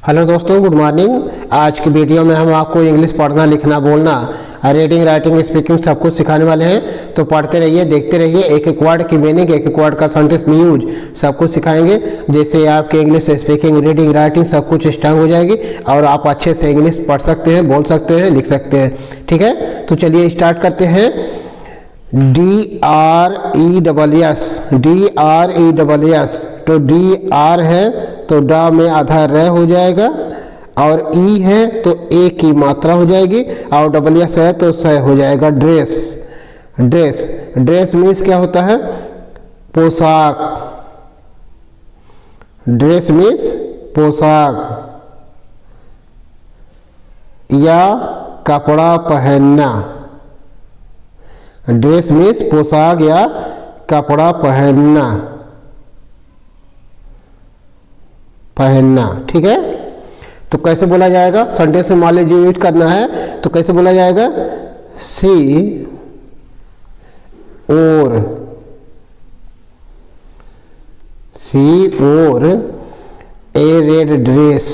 Hello दोस्तों, good morning. आज की वीडियो में हम आपको इंग्लिश पढ़ना, लिखना, बोलना, रीडिंग, राइटिंग, स्पीकिंग सब कुछ सिखाने वाले हैं। तो पढ़ते रहिए, देखते रहिए। एक एक वर्ड की मीनिंग, एक एक वर्ड का सेंटेंस में यूज सब कुछ सिखाएंगे, जिससे आपके इंग्लिश स्पीकिंग, रीडिंग, राइटिंग सब कुछ स्ट्रांग हो जाएगी और आप अच्छे से इंग्लिश पढ़ सकते हैं, बोल सकते हैं, लिख सकते हैं। ठीक है, तो चलिए स्टार्ट करते हैं। DRESS, DRESS। तो DR है तो डा में आधा र हो जाएगा, और ई है तो ए की मात्रा हो जाएगी, और WS है तो स हो जाएगा। ड्रेस, ड्रेस, ड्रेस मीन्स क्या होता है? पोशाक। ड्रेस मीन्स पोशाक या कपड़ा पहनना। ड्रेस मीन्स पोशाक या कपड़ा पहनना, पहनना। ठीक है, तो कैसे बोला जाएगा? सेंटेंस में मान लीजिए यूज करना है तो कैसे बोला जाएगा? सी और ए रेड ड्रेस,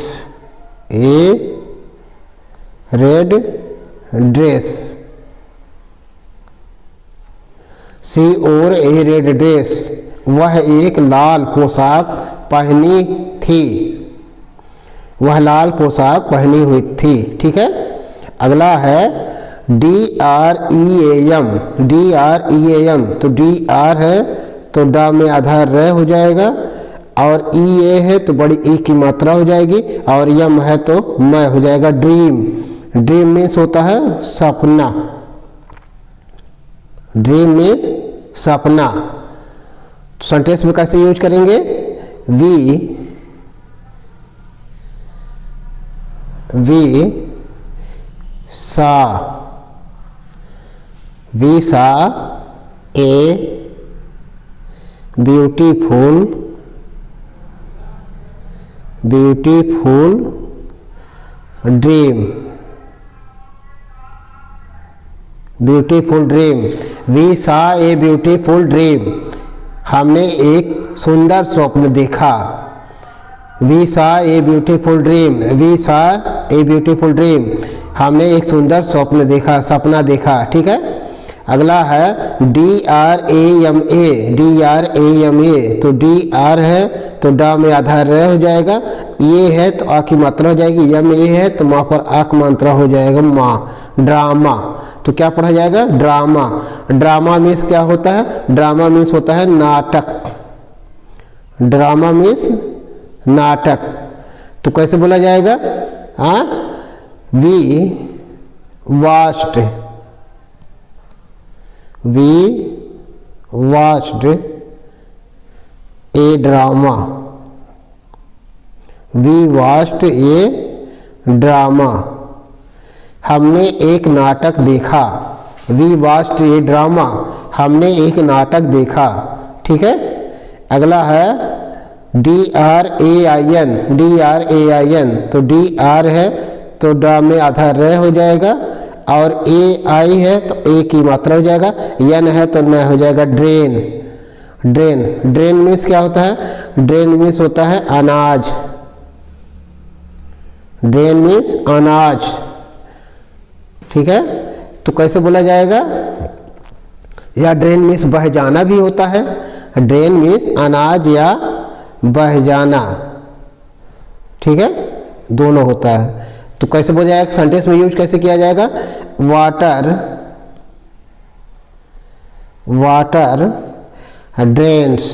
ए रेड ड्रेस। सी और ए रेड ड्रेस, वह एक लाल पोशाक पहनी थी, वह लाल पोशाक पहनी हुई थी। ठीक है, अगला है DREAM, DREAM। तो DR है तो डा में आधा र हो जाएगा, और EA है तो बड़ी ई की मात्रा हो जाएगी, और यम है तो मैं हो जाएगा। ड्रीम, ड्रीम मीन्स होता है सपना। ड्रीम मीन्स सपना। सेंटेंस में कैसे यूज करेंगे? We saw a beautiful dream, beautiful dream. We saw a beautiful dream, हमने एक सुंदर स्वप्न देखा। We saw a beautiful dream, we saw a beautiful dream, हमने एक सुंदर स्वप्न देखा, सपना देखा। ठीक है, अगला है DRAMA, DRAMA। तो DR है तो डा में आधा र हो जाएगा, ये है तो आ की मात्रा हो जाएगी, यम ए है तो माँ पर आ की मात्रा हो जाएगा, माँ। ड्रामा, तो क्या पढ़ा जाएगा? ड्रामा। ड्रामा मीन्स क्या होता है? ड्रामा मीन्स होता है नाटक। ड्रामा मीन्स नाटक। तो कैसे बोला जाएगा? We watched a drama, we watched a drama, हमने एक नाटक देखा। वी watched ए ड्रामा, हमने एक नाटक देखा। ठीक है, अगला है DRAIN, DRAIN। तो DR है तो डा में आधा र हो जाएगा, और AI है तो ए की मात्रा हो जाएगा, यन है तो न हो जाएगा। ड्रेन, ड्रेन, ड्रेन मीन्स क्या होता है? ड्रेन मीन्स होता है अनाज। ड्रेन मीन्स अनाज। ठीक है, तो कैसे बोला जाएगा? या ड्रेन मीन्स बह जाना भी होता है। ड्रेन मीन्स अनाज या बह जाना। ठीक है, दोनों होता है। तो कैसे बोला जाएगा? सेंटेंस में यूज कैसे किया जाएगा? Water drains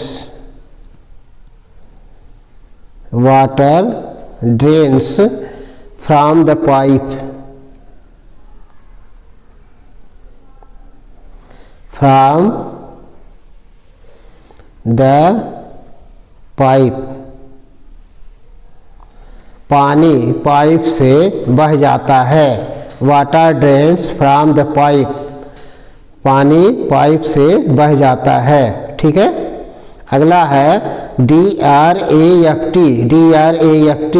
from the pipe, from the pipe. पानी पाइप से बह जाता है। Water drains from the pipe, पानी पाइप से बह जाता है। ठीक है, अगला है DRAFT, DRAFT।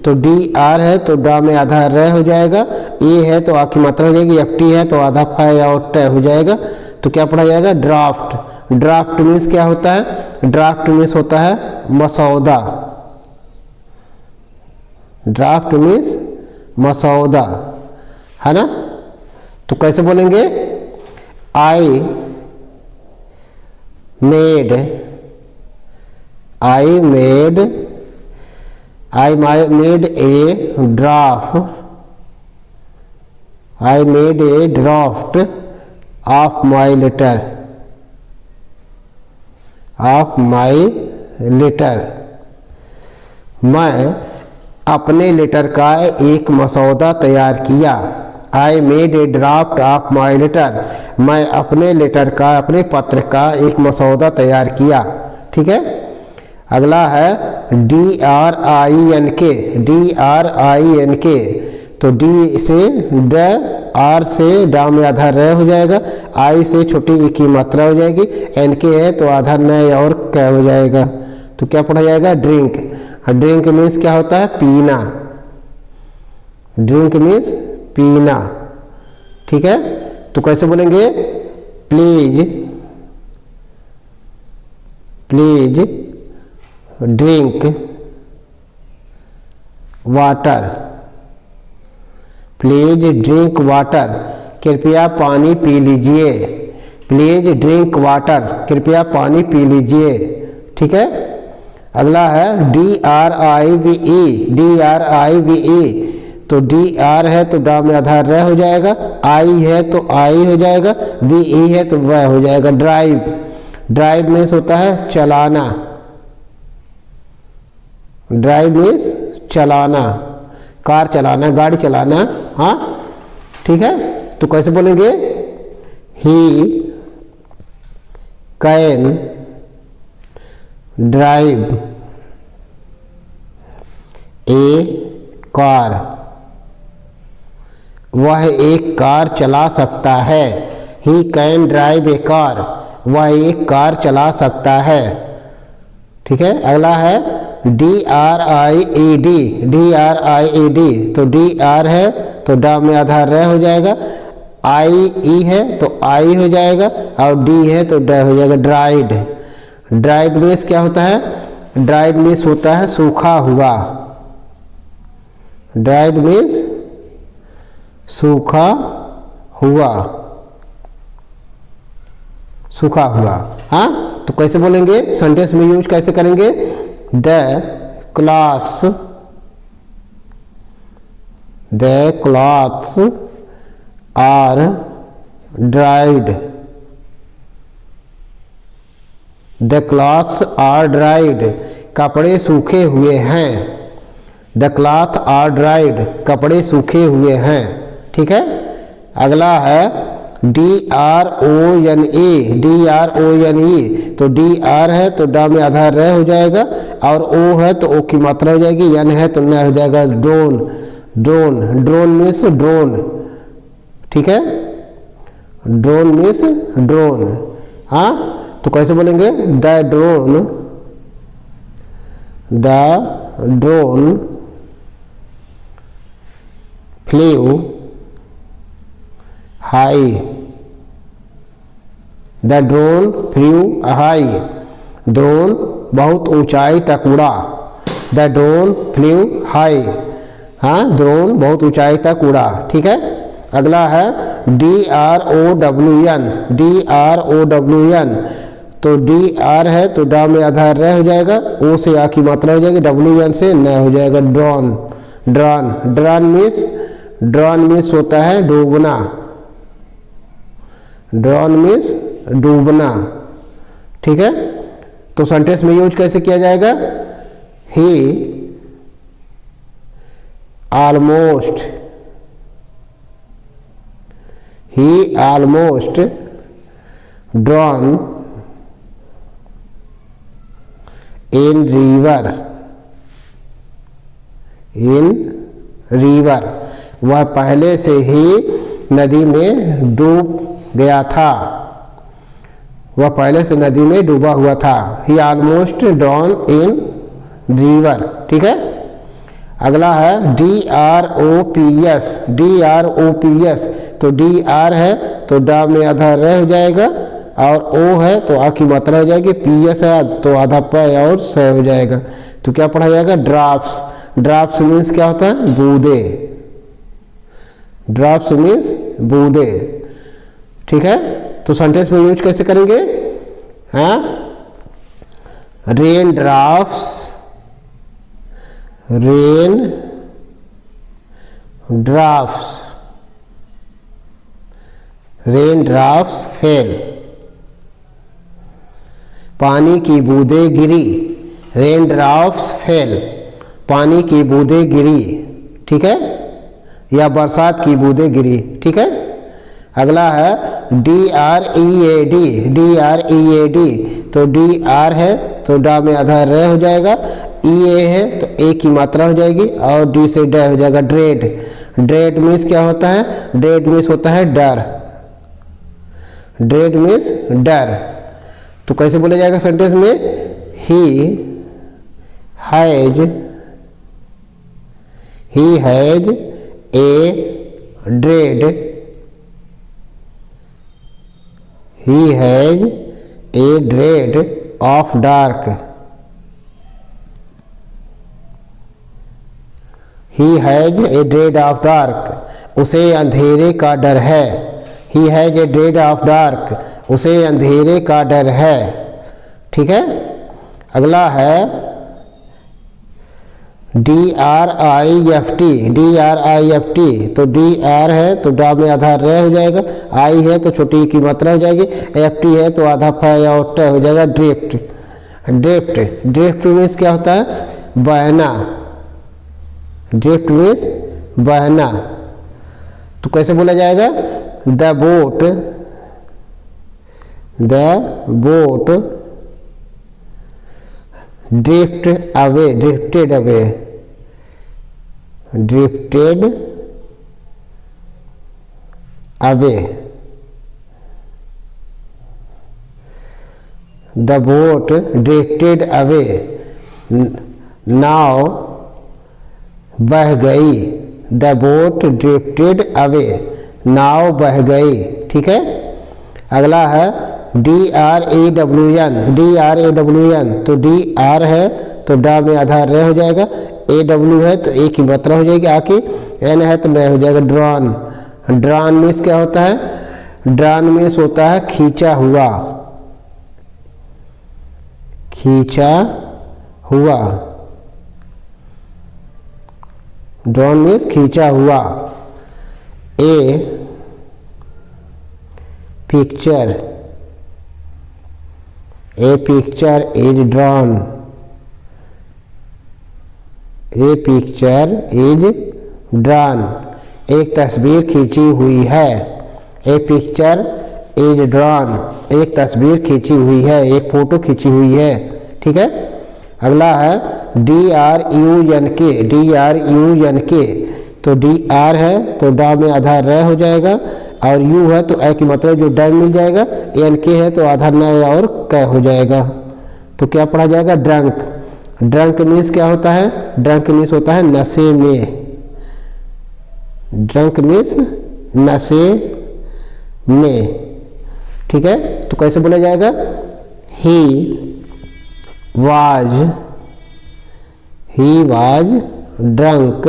तो DR है तो डा में आधा र हो जाएगा, ए है तो आ की मात्रा हो जाएगी, FT है तो आधा फ या ट हो जाएगा। तो क्या पढ़ा जाएगा? ड्राफ्ट। ड्राफ्ट मीन्स क्या होता है? ड्राफ्ट मीन्स होता है मसौदा। ड्राफ्ट मीन्स मसौदा, है ना। तो कैसे बोलेंगे, I made a draft of my letter, मैं अपने लेटर का एक मसौदा तैयार किया। I made a draft of my letter, मैं अपने लेटर का, अपने पत्र का एक मसौदा तैयार किया। ठीक है। अगला है DRINK, तो डी से ड, आर से डा में आधा र हो जाएगा, आई से छोटी ई की मात्रा हो जाएगी, NK है तो आधा न और क हो जाएगा। तो क्या पढ़ा जाएगा, ड्रिंक। ड्रिंक मीन्स क्या होता है, पीना। ड्रिंक मीन्स पीना। ठीक है। तो कैसे बोलेंगे, please drink water, please drink water, कृपया पानी पी लीजिए। प्लीज ड्रिंक वाटर, कृपया पानी पी लीजिए। ठीक है। अगला है DRIVE, तो DR है तो डा में आधा र हो जाएगा, आई है तो आई हो जाएगा, VE है तो वह हो जाएगा। ड्राइव मीन्स होता है चलाना, ड्राइव मीन्स चलाना, कार चलाना, गाड़ी चलाना। हाँ, ठीक है। तो कैसे बोलेंगे, he can drive A car, वह एक कार चला सकता है। He can drive A car, वह एक कार चला सकता है। ठीक है। अगला है DRIED, तो DR है तो डा में आधा र हो जाएगा, IE है तो आई हो जाएगा, और D है तो ड हो जाएगा। ड्राइड मीन्स क्या होता है, ड्राइड मीन्स होता है सूखा हुआ। ड्राइड मीन्स सूखा हुआ। हाँ, तो कैसे बोलेंगे, सेंटेंस में यूज कैसे करेंगे, the clothes are dried, the clothes are dried, कपड़े सूखे हुए हैं। द क्लॉथ आर ड्राइड, कपड़े सूखे हुए हैं। ठीक है। अगला है DRONE, तो DR है तो डा में आधा र हो जाएगा, और O है तो O की मात्रा हो जाएगी, N है तो न हो जाएगा। Drone means drone. ठीक है। Drone means drone. हाँ, तो कैसे बोलेंगे, the drone flew high, the drone flew high, drone बहुत ऊंचाई तक उड़ा। द ड्रोन फ्लेव हाई, हाँ, ड्रोन बहुत ऊंचाई तक उड़ा। ठीक है। अगला है DROWN, तो DR है तो डा में आधा र हो जाएगा, O से आ की मात्रा हो जाएगी, WN से न हो जाएगा। ड्रॉन मीन्स होता है डूबना। ड्रॉन मीन्स डूबना। ठीक है। तो सेंटेंस में यूज कैसे किया जाएगा, ही ऑलमोस्ट ड्रॉन इन रिवर, वह पहले से ही नदी में डूब गया था। वह पहले से नदी में डूबा हुआ था। ही ऑलमोस्ट ड्रॉन इन रिवर। ठीक है। अगला है DROPS, तो DR है तो डा में आधा र हो जाएगा, और O है तो आ की मात्रा हो जाएगी, PS है तो आधा प और स हो जाएगा। तो क्या पढ़ा जाएगा, ड्रॉप्स मीन्स क्या होता है? बूंदे। ड्रॉप्स मीन्स बूंदे। ठीक है, तो सेंटेंस में यूज कैसे करेंगे? हाँ, rain drops, rain drops, rain drops fail, पानी की बूंदें गिरी। रेन ड्रॉप्स फेल, पानी की बूंदें गिरी। ठीक है, या बरसात की बूंदें गिरी। ठीक है, अगला है DREAD, DREAD, तो DR है तो डा में आधा र हो जाएगा, EA है तो ए की मात्रा हो जाएगी और डी से ड हो जाएगा, ड्रेड। ड्रेड मीन्स क्या होता है? ड्रेड मीन्स होता है डर। ड्रेड मीन्स डर। तो कैसे बोला जाएगा सेंटेंस में? He has a dread, he has a dread of dark, he has a dread of dark, उसे अंधेरे का डर है। he has a dread of dark, उसे अंधेरे का डर है। ठीक है, अगला है DRIFT, DRIFT, तो DR है तो डा में आधा र हो जाएगा, आई है तो छोटी की मात्रा हो जाएगी, FT है तो आधा फ या ट हो जाएगा, ड्रिफ्ट। ड्रिफ्ट, ड्रिफ्ट मीन्स क्या होता है? बहना। ड्रिफ्ट मीन्स बहना। तो कैसे बोला जाएगा? The boat drift away, drifted away, drifted away. The boat drifted away, नाव बह गई। द बोट ड्रिफ्टेड अवे, नाव बह गई। ठीक है, अगला है DRAWN, DRAWN, तो DR है तो डा में आधा र हो जाएगा, AW है तो ए की मात्रा हो जाएगी आके, N है तो न हो जाएगा, ड्रॉन। ड्रॉन मीन्स क्या होता है? ड्रॉन मीन्स होता है खींचा हुआ, खींचा हुआ। ड्रॉन मीन्स खींचा हुआ। A picture, a picture is drawn, a picture is drawn, एक तस्वीर खींची हुई है। ए पिक्चर इज ड्रॉन, एक तस्वीर खींची हुई है, एक फोटो खींची हुई है। ठीक है, अगला है DRUNK, DRUNK, तो DR है तो डा में आधा र हो जाएगा और U है तो ए की मतलब जो डैम मिल जाएगा, NK है तो आधा न और क हो जाएगा। तो क्या पढ़ा जाएगा? ड्रंक। ड्रंक मीन्स क्या होता है? ड्रंक मीन्स होता है नशे में। ड्रंक मीन्स नशे में। ठीक है, तो कैसे बोला जाएगा? He was drunk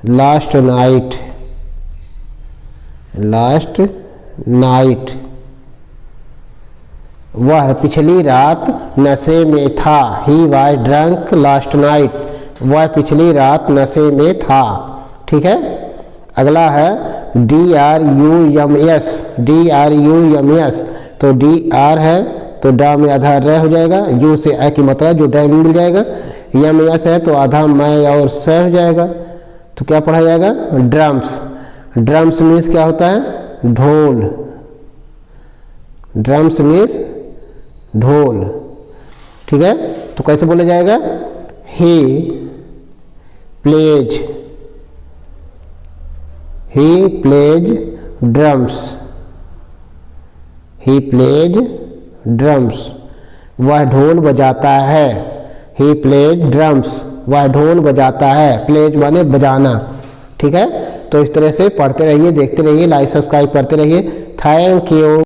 last night, वह पिछली रात नशे में था। He was drunk last night, वह पिछली रात नशे में था। ठीक है, अगला है DRUMS, DRUMS, तो DR है तो डा में आधा र हो जाएगा, U से ए की मात्रा जो डैम मिल जाएगा, MS है तो आधा मैं और स हो जाएगा। तो क्या पढ़ा जाएगा? ड्रम्स। ड्रम्स मीन्स क्या होता है? ढोल। ड्रम्स मीन्स ढोल। ठीक है, तो कैसे बोला जाएगा? He plays drums, he plays drums, वह ढोल बजाता है। ही प्लेज ड्रम्स, वह ढोल बजाता है। प्लेज माने बजाना। ठीक है, तो इस तरह से पढ़ते रहिए, देखते रहिए, लाइक सब्सक्राइब करते रहिए। Thank you.